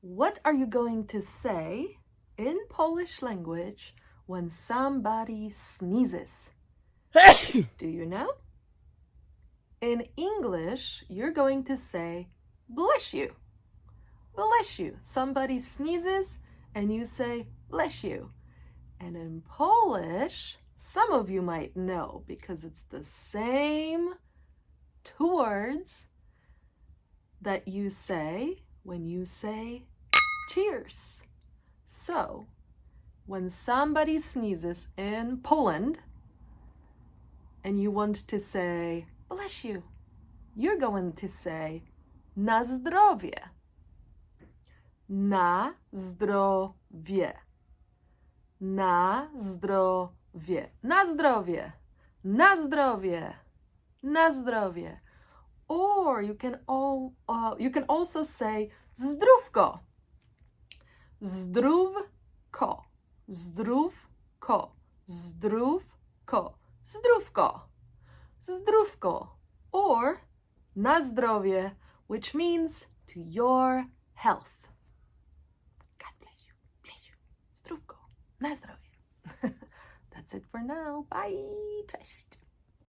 What are you going to say in Polish language when somebody sneezes? Do you know? In English, you're going to say, bless you. Bless you. Somebody sneezes and you say, bless you. And in Polish, some of you might know because it's the same two words that you say when you say cheers. So, when somebody sneezes in Poland and you want to say, bless you, you're going to say, na zdrowie. Na zdrowie. Na zdrowie. Na zdrowie. Na zdrowie. Na zdrowie. Or you can also say zdrówko. Zdrówko. Zdrówko. Zdrówko. Zdrówko. Zdrówko. Or na zdrowie, which means to your health. God bless you. Bless you. Zdrówko. Na zdrowie. That's it for now. Bye. Cześć.